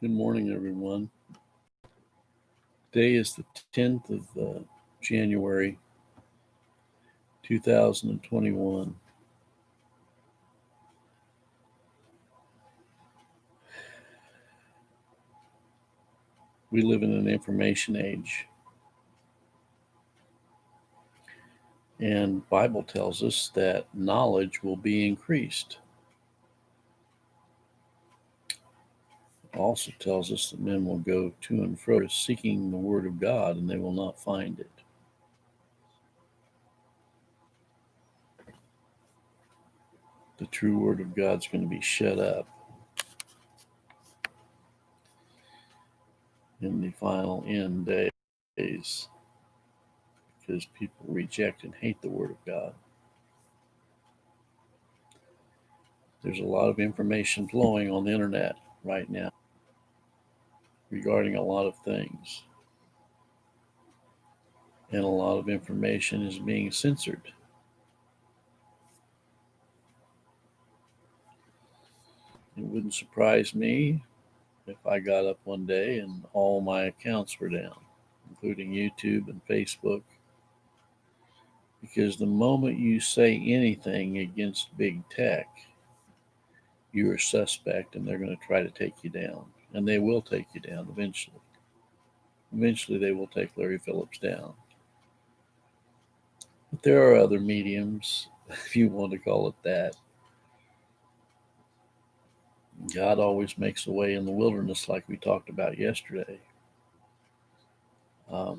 Good morning, everyone. Today is the 10th of January, 2021. We live in an information age. And the Bible tells us that knowledge will be increased. It also tells us that men will go to and fro seeking the Word of God, and they will not find it. The true Word of God is going to be shut up in the final end days because people reject and hate the Word of God. There's a lot of information flowing on the internet right now regarding a lot of things. And a lot of information is being censored. It wouldn't surprise me if I got up one day and all my accounts were down, including YouTube and Facebook. Because the moment you say anything against big tech, you're a suspect and they're going to try to take you down. And they will take you down eventually. Eventually, they will take Larry Phillips down. But there are other mediums, if you want to call it that. God always makes a way in the wilderness, like we talked about yesterday. I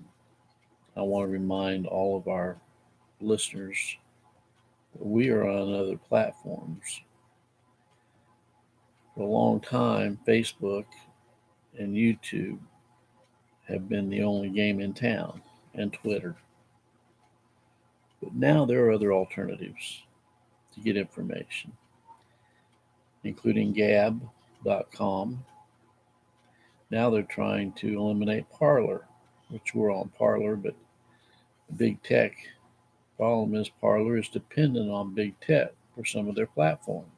want to remind all of our listeners that we are on other platforms. For a long time, Facebook and YouTube have been the only game in town, and Twitter. But now there are other alternatives to get information, including Gab.com. Now they're trying to eliminate Parler, which we're on Parler, but big tech problem is Parler is dependent on big tech for some of their platforms.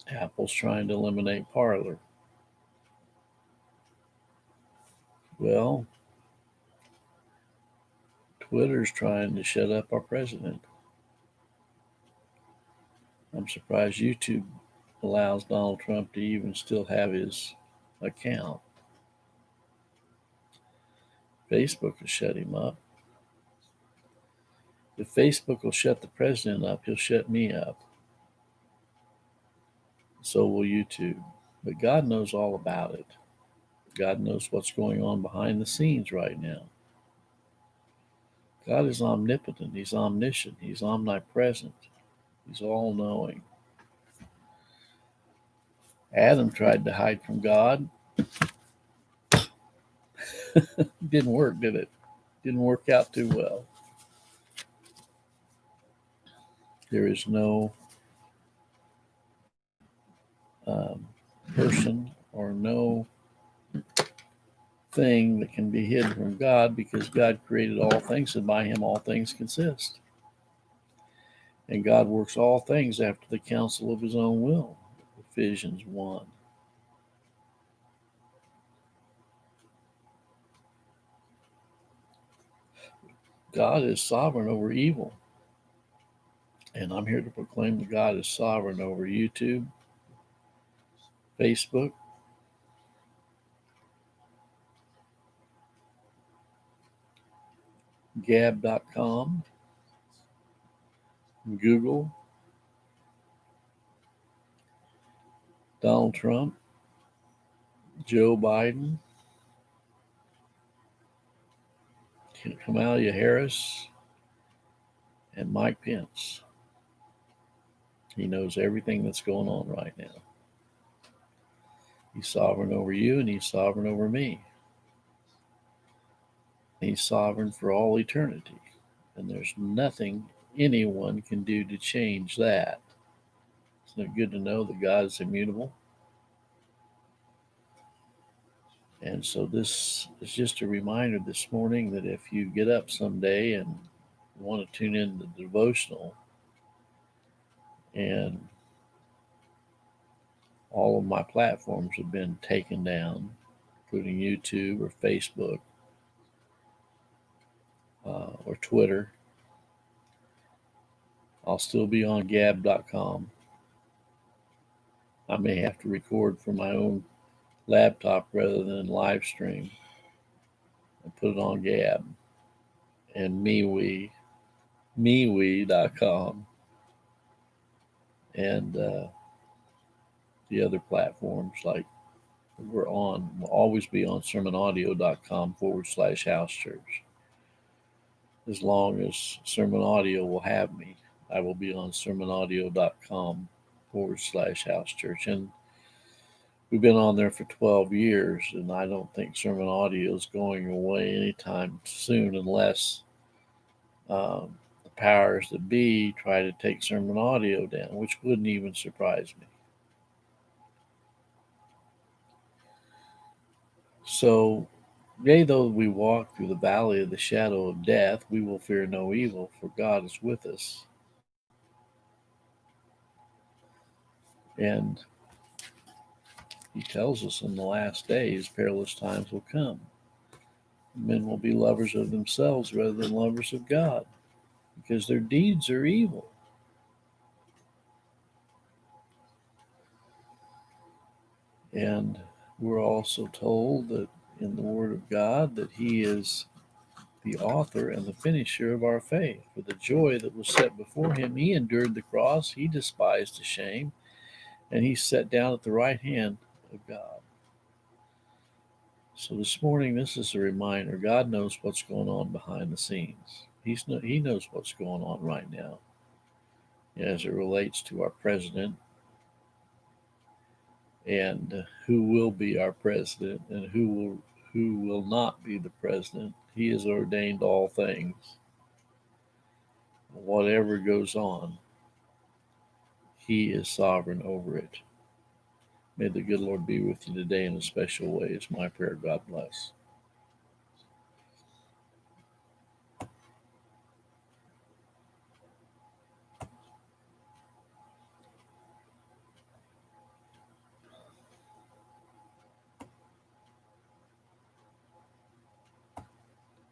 Apple's trying to eliminate Parler. Well, Twitter's trying to shut up our president. I'm surprised YouTube allows Donald Trump to even still have his account. Facebook will shut him up. If Facebook will shut the president up, he'll shut me up. So will YouTube. But God knows all about it. God knows what's going on behind the scenes right now. God is omnipotent. He's omniscient. He's omnipresent. He's all-knowing. Adam tried to hide from God. Didn't work, did it? Didn't work out too well. There is no person or no thing that can be hidden from God, because God created all things, and by him all things consist. And God works all things after the counsel of his own will. Ephesians 1. God is sovereign over evil. And I'm here to proclaim that God is sovereign over YouTube, Facebook, Gab.com, Google, Donald Trump, Joe Biden, Kamala Harris, and Mike Pence. He knows everything that's going on right now. He's sovereign over you, and he's sovereign over me. He's sovereign for all eternity. And there's nothing anyone can do to change that. Isn't it good to know that God is immutable? And so this is just a reminder this morning that if you get up someday and want to tune in to the devotional, and all of my platforms have been taken down, including YouTube or Facebook or Twitter. I'll still be on Gab.com. I may have to record from my own laptop rather than live stream and put it on Gab and MeWe.com, and the other platforms like we're on. We'll always be on sermonaudio.com/house church. As long as Sermon Audio will have me, I will be on sermonaudio.com/house church. And we've been on there for 12 years, and I don't think Sermon Audio is going away anytime soon unless the powers that be try to take Sermon Audio down, which wouldn't even surprise me. So, yea, though we walk through the valley of the shadow of death, we will fear no evil, for God is with us. And he tells us in the last days, perilous times will come. Men will be lovers of themselves rather than lovers of God, because their deeds are evil. And we're also told that in the Word of God that he is the author and the finisher of our faith. For the joy that was set before him, he endured the cross, he despised the shame, and he sat down at the right hand of God. So this morning, this is a reminder. God knows what's going on behind the scenes. He knows what's going on right now as it relates to our president and who will be our president and who will not be the president. He has ordained all things. Whatever goes on, he is sovereign over it. May the good Lord be with you today in a special way is my prayer. God bless.